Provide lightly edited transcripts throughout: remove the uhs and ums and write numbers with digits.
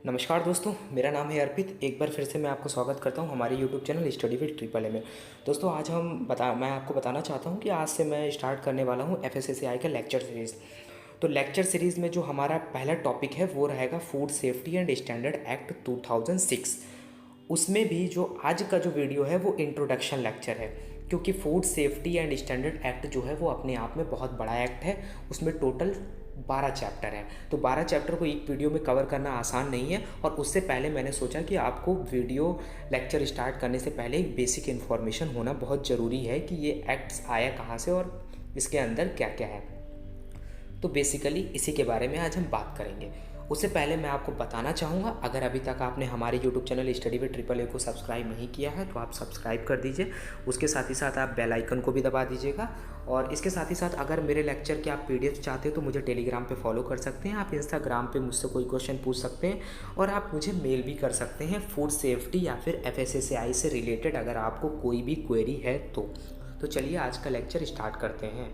नमस्कार दोस्तों, मेरा नाम है अर्पित। एक बार फिर से मैं आपको स्वागत करता हूं हमारे YouTube channel study with triple A में। दोस्तों आज मैं आपको बताना चाहता हूं कि आज से मैं स्टार्ट करने वाला हूं एफएसएसएआई का लेक्चर सीरीज़। तो लेक्चर सीरीज़ में जो हमारा पहला टॉपिक है वो रहेगा food safety and standard act 2006। उसमें भी जो आज का जो वीडियो है वो इंट्रोडक्शन लेक्चर है, क्योंकि food safety and standard act जो है वो अपने आप में बहुत बड़ा एक्ट है। उसमें टोटल 12 चैप्टर हैं, तो 12 चैप्टर को एक वीडियो में कवर करना आसान नहीं है। और उससे पहले मैंने सोचा कि आपको वीडियो लेक्चर स्टार्ट करने से पहले एक बेसिक इन्फॉर्मेशन होना बहुत ज़रूरी है कि ये एक्ट्स आया कहाँ से और इसके अंदर क्या क्या है। तो बेसिकली इसी के बारे में आज हम बात करेंगे। उससे पहले मैं आपको बताना चाहूँगा, अगर अभी तक आपने हमारे YouTube channel study with triple A को सब्सक्राइब नहीं किया है तो आप सब्सक्राइब कर दीजिए। उसके साथ ही साथ आप बेल आइकन को भी दबा दीजिएगा। और इसके साथ ही साथ अगर मेरे लेक्चर के आप पीडीएफ चाहते हो तो मुझे टेलीग्राम पे फॉलो कर सकते हैं। आप इंस्टाग्राम पे मुझसे कोई क्वेश्चन पूछ सकते हैं और आप मुझे मेल भी कर सकते हैं फूड सेफ्टी या फिर एफएसएसएआई से रिलेटेड, अगर आपको कोई भी क्वेरी है तो चलिए आज का लेक्चर स्टार्ट करते हैं।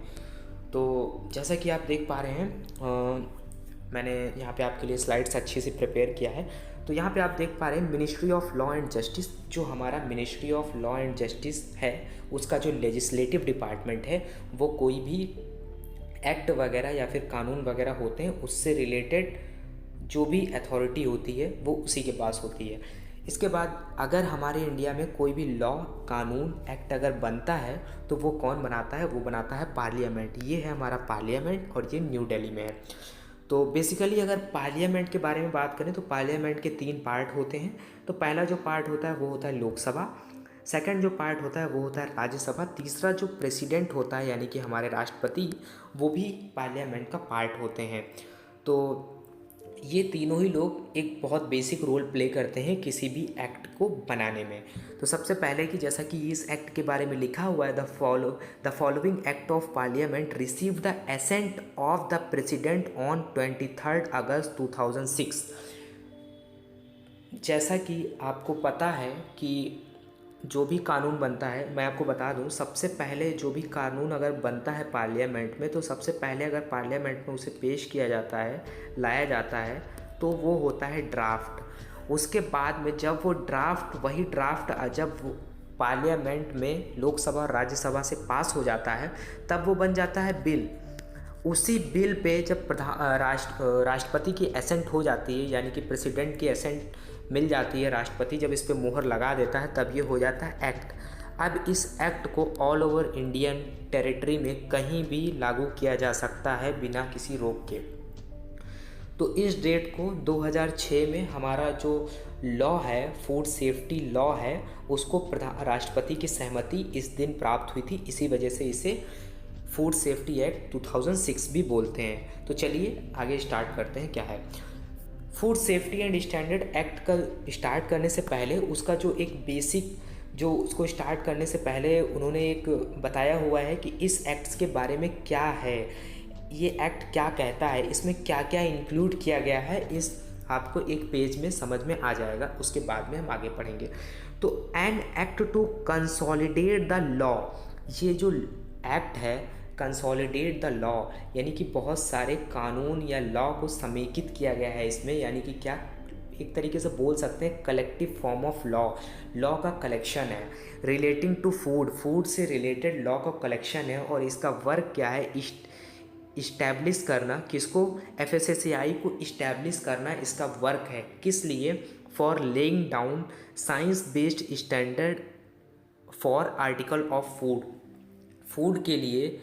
तो जैसा कि आप देख पा रहे हैं, मैंने यहाँ पे आपके लिए स्लाइड्स अच्छे से प्रिपेयर किया है। तो यहाँ पे आप देख पा रहे हैं ministry of law and justice. जो हमारा ministry of law and justice है उसका जो लेजिस्लेटिव डिपार्टमेंट है वो कोई भी एक्ट वगैरह या फिर कानून वगैरह होते हैं उससे रिलेटेड जो भी अथॉरिटी होती है वो उसी के पास होती है। इसके बाद अगर हमारे इंडिया में कोई भी लॉ, कानून, एक्ट अगर बनता है तो वो कौन बनाता है? वो बनाता है पार्लियामेंट। ये है हमारा पार्लियामेंट और ये न्यू दिल्ली में है। तो बेसिकली अगर पार्लियामेंट के बारे में बात करें तो पार्लियामेंट के 3 पार्ट होते हैं। तो पहला जो पार्ट होता है वो होता है लोकसभा, सेकंड जो पार्ट होता है वो होता है राज्यसभा, तीसरा जो प्रेसिडेंट होता है यानी कि हमारे राष्ट्रपति, वो भी पार्लियामेंट का पार्ट होते हैं। तो ये तीनों ही लोग एक बहुत बेसिक रोल प्ले करते हैं किसी भी एक्ट को बनाने में। तो सबसे पहले कि जैसा कि इस एक्ट के बारे में लिखा हुआ है, the following act of parliament receive the ascent of the president on 23 अगस्त 2006। जैसा कि आपको पता है कि जो भी कानून बनता है, मैं आपको बता दूं, सबसे पहले जो भी कानून अगर बनता है पार्लियामेंट में तो सबसे पहले अगर पार्लियामेंट में उसे पेश किया जाता है, लाया जाता है, तो वो होता है ड्राफ्ट। उसके बाद में जब वो वही ड्राफ्ट जब वो पार्लियामेंट में लोकसभा और राज्यसभा से पास हो जाता है तब वो बन जाता है बिल। उसी बिल पे जब राष्ट्रपति की एसेंट हो जाती है, यानी कि प्रेसिडेंट की एसेंट मिल जाती है, राष्ट्रपति जब इस पे मुहर लगा देता है तब ये हो जाता है एक्ट। अब इस एक्ट को ऑल ओवर इंडियन टेरिटरी में कहीं भी लागू किया जा सकता है बिना किसी रोक के। तो इस डेट को 2006 में हमारा जो लॉ है, फूड सेफ्टी लॉ है, उसको राष्ट्रपति की सहमति इस दिन प्राप्त हुई थी। इसी वजह से इसे फूड सेफ्टी एक्ट 2006 भी बोलते हैं। तो चलिए आगे स्टार्ट करते हैं क्या है। Food safety and standard act का स्टार्ट करने से पहले उसका जो एक बेसिक, जो उसको स्टार्ट करने से पहले उन्होंने एक बताया हुआ है कि इस एक्ट्स के बारे में क्या है, ये एक्ट क्या कहता है, इसमें क्या क्या इंक्लूड किया गया है, इस आपको एक पेज में समझ में आ जाएगा। उसके बाद में हम आगे पढ़ेंगे। तो an act to consolidate the law, ये जो एक्ट है कंसोलिडेट द लॉ, यानी कि बहुत सारे कानून या लॉ को समेकित किया गया है इसमें, यानी कि क्या एक तरीके से बोल सकते हैं कलेक्टिव फॉर्म ऑफ लॉ का कलेक्शन है। रिलेटिंग टू फूड से रिलेटेड लॉ का कलेक्शन है। और इसका वर्क क्या है? इस्टेब्लिश करना, किसको? एफएसएसएआई को इस्टेब्लिश करना इसका वर्क है। किस लिए? For laying down science based standard for article of food के लिए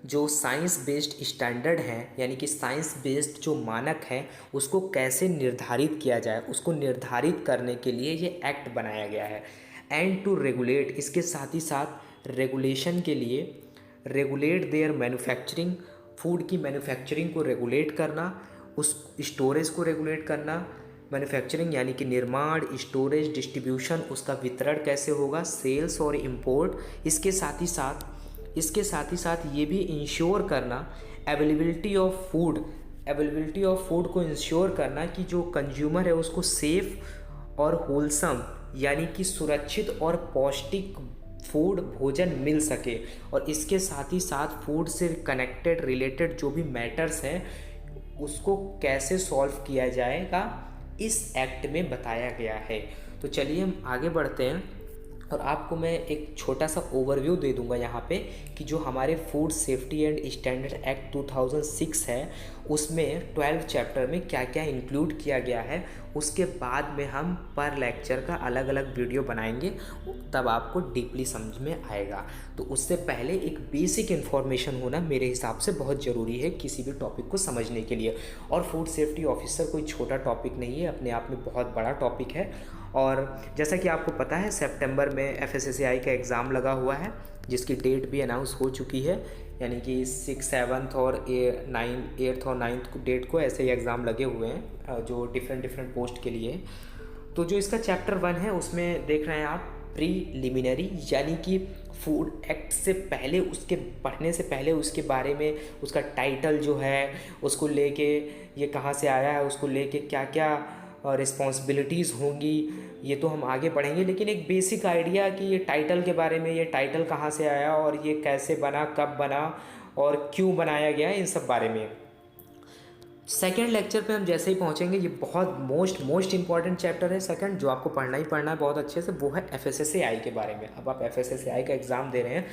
जो साइंस बेस्ड स्टैंडर्ड हैं, यानी कि साइंस बेस्ड जो मानक हैं, उसको कैसे निर्धारित किया जाए, उसको निर्धारित करने के लिए ये एक्ट बनाया गया है। एंड टू रेगुलेट, इसके साथ ही साथ रेगुलेशन के लिए, रेगुलेट देयर मैन्युफैक्चरिंग, फूड की मैन्युफैक्चरिंग को रेगुलेट करना, उस स्टोरेज को रेगुलेट करना। मैन्युफैक्चरिंग यानी कि निर्माण, स्टोरेज, डिस्ट्रीब्यूशन, उसका वितरण कैसे होगा, सेल्स और इम्पोर्ट। इसके साथ ही साथ ये भी इंश्योर करना अवेलेबिलिटी ऑफ फूड को इंश्योर करना कि जो कंज्यूमर है उसको सेफ और होलसम, यानी कि सुरक्षित और पौष्टिक फूड भोजन मिल सके। और इसके साथ ही साथ फूड से रिलेटेड जो भी मैटर्स हैं उसको कैसे सॉल्व किया जाएगा, इस एक्ट में बताया गया है। तो चलिए हम आगे बढ़ते हैं और आपको मैं एक छोटा सा ओवरव्यू दे दूंगा यहाँ पे कि जो हमारे food safety and standard act 2006 है उसमें 12 चैप्टर में क्या क्या इंक्लूड किया गया है। उसके बाद में हम पर लेक्चर का अलग अलग वीडियो बनाएंगे, तब आपको डीपली समझ में आएगा। तो उससे पहले एक बेसिक इन्फॉर्मेशन होना मेरे हिसाब से बहुत ज़रूरी है किसी भी टॉपिक को समझने के लिए। और फूड सेफ्टी ऑफिसर कोई छोटा टॉपिक नहीं है, अपने आप में बहुत बड़ा टॉपिक है। और जैसा कि आपको पता है सितंबर में FSSAI का एग्ज़ाम लगा हुआ है, जिसकी डेट भी अनाउंस हो चुकी है, यानी कि 6, 7 और 8 और 9 डेट को ऐसे ही एग्ज़ाम लगे हुए हैं जो डिफरेंट पोस्ट के लिए। तो जो इसका चैप्टर 1 है उसमें देख रहे हैं आप प्रीलिमिनरी, यानी कि फूड एक्ट से पहले, उसके पढ़ने से पहले उसके बारे में उसका टाइटल जो है उसको लेके ये कहाँ से आया है, उसको लेके क्या क्या रिस्पॉन्सिबिलिटीज़ होंगी, ये तो हम आगे पढ़ेंगे। लेकिन एक बेसिक आइडिया कि ये टाइटल के बारे में, ये टाइटल कहाँ से आया और ये कैसे बना, कब बना और क्यों बनाया गया, इन सब बारे में। सेकेंड लेक्चर पे हम जैसे ही पहुंचेंगे, ये बहुत मोस्ट इंपॉर्टेंट चैप्टर है सेकंड, जो आपको पढ़ना ही पढ़ना है बहुत अच्छे से, वो है FSSAI के बारे में। अब आप FSSAI का एग्ज़ाम दे रहे हैं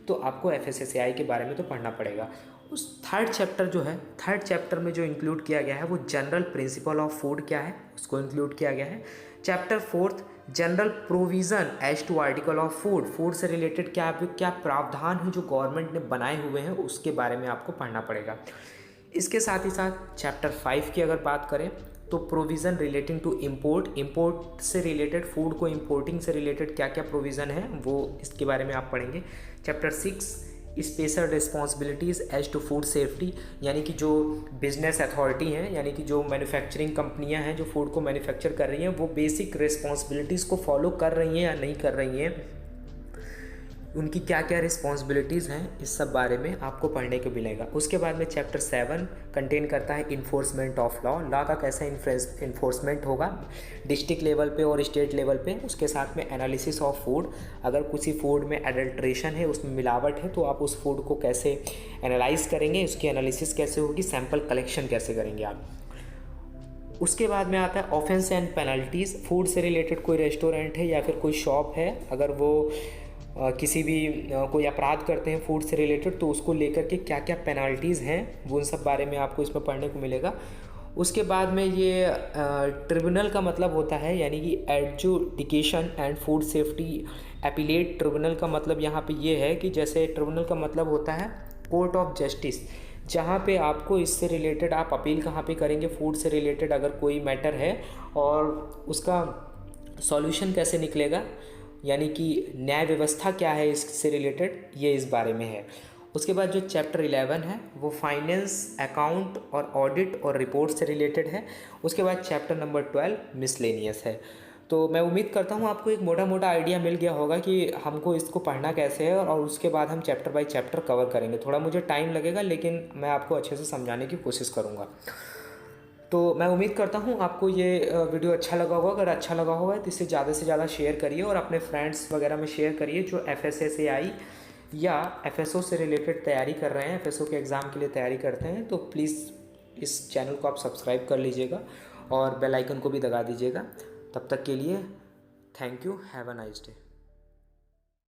तो आपको FSSAI के बारे में तो पढ़ना पड़ेगा। उस थर्ड चैप्टर जो है, थर्ड चैप्टर में जो इंक्लूड किया गया है वो जनरल प्रिंसिपल ऑफ फूड क्या है उसको इंक्लूड किया गया है। Chapter 4 general provision as to article of food, food से रिलेटेड क्या क्या प्रावधान है जो गवर्नमेंट ने बनाए हुए हैं उसके बारे में आपको पढ़ना पड़ेगा। इसके साथ ही साथ चैप्टर 5 की अगर बात करें तो प्रोविज़न रिलेटिंग टू इंपोर्ट से रिलेटेड, फूड को इंपोर्टिंग से रिलेटेड क्या क्या प्रोविज़न है वो इसके बारे में आप पढ़ेंगे। Chapter 6 special responsibilities as to food safety, यानी कि जो बिजनेस अथॉरिटी हैं, यानी कि जो मैन्युफैक्चरिंग कंपनियां हैं जो फूड को मैन्युफैक्चर कर रही हैं, वो बेसिक रिस्पॉन्सिबिलिटीज़ को फॉलो कर रही हैं या नहीं कर रही हैं, उनकी क्या क्या रिस्पॉन्सिबिलिटीज़ हैं, इस सब बारे में आपको पढ़ने को मिलेगा। उसके बाद में चैप्टर 7 कंटेन करता है इन्फोर्समेंट ऑफ लॉ का कैसा इन्फोर्समेंट होगा डिस्ट्रिक्ट लेवल पे और स्टेट लेवल पे। उसके साथ में एनालिसिस ऑफ फूड, अगर किसी फूड में एडल्ट्रेशन है, उसमें मिलावट है, तो आप उस फूड को कैसे एनालाइज करेंगे, उसकी एनालिसिस कैसे होगी, सैंपल कलेक्शन कैसे करेंगे आप। उसके बाद में आता है ऑफेंस एंड पेनल्टीज़, फूड से रिलेटेड कोई रेस्टोरेंट है या फिर कोई शॉप है, अगर वो किसी भी कोई अपराध करते हैं फूड से रिलेटेड, तो उसको लेकर के क्या क्या पेनल्टीज़ हैं, वो उन सब बारे में आपको इसमें पढ़ने को मिलेगा। उसके बाद में ये ट्रिब्यूनल का मतलब होता है, यानी कि adjudication and food safety appellate tribunal का मतलब यहाँ पे ये है कि जैसे ट्रिब्यूनल का मतलब होता है कोर्ट ऑफ जस्टिस, जहाँ पे आपको इससे रिलेटेड आप अपील कहाँ पे करेंगे, फूड से रिलेटेड अगर कोई मैटर है और उसका सॉल्यूशन कैसे निकलेगा, यानी कि न्याय व्यवस्था क्या है इससे रिलेटेड, ये इस बारे में है। उसके बाद जो चैप्टर 11 है वो फाइनेंस, अकाउंट और ऑडिट और रिपोर्ट से रिलेटेड है। उसके बाद चैप्टर नंबर 12 मिसलेनियस है। तो मैं उम्मीद करता हूँ आपको एक मोटा आइडिया मिल गया होगा कि हमको इसको पढ़ना कैसे है, और उसके बाद हम चैप्टर बाय चैप्टर कवर करेंगे। थोड़ा मुझे टाइम लगेगा लेकिन मैं आपको अच्छे से समझाने की कोशिश करूँगा। तो मैं उम्मीद करता हूँ आपको ये वीडियो अच्छा लगा होगा। अगर अच्छा लगा होगा तो इसे ज़्यादा से ज़्यादा शेयर करिए और अपने फ्रेंड्स वगैरह में शेयर करिए जो FSSAI या FSO से रिलेटेड तैयारी कर रहे हैं, FSO के एग्ज़ाम के लिए तैयारी करते हैं। तो प्लीज़ इस चैनल को आप सब्सक्राइब कर लीजिएगा और बेल आइकन को भी दबा दीजिएगा। तब तक के लिए thank you, have a nice day.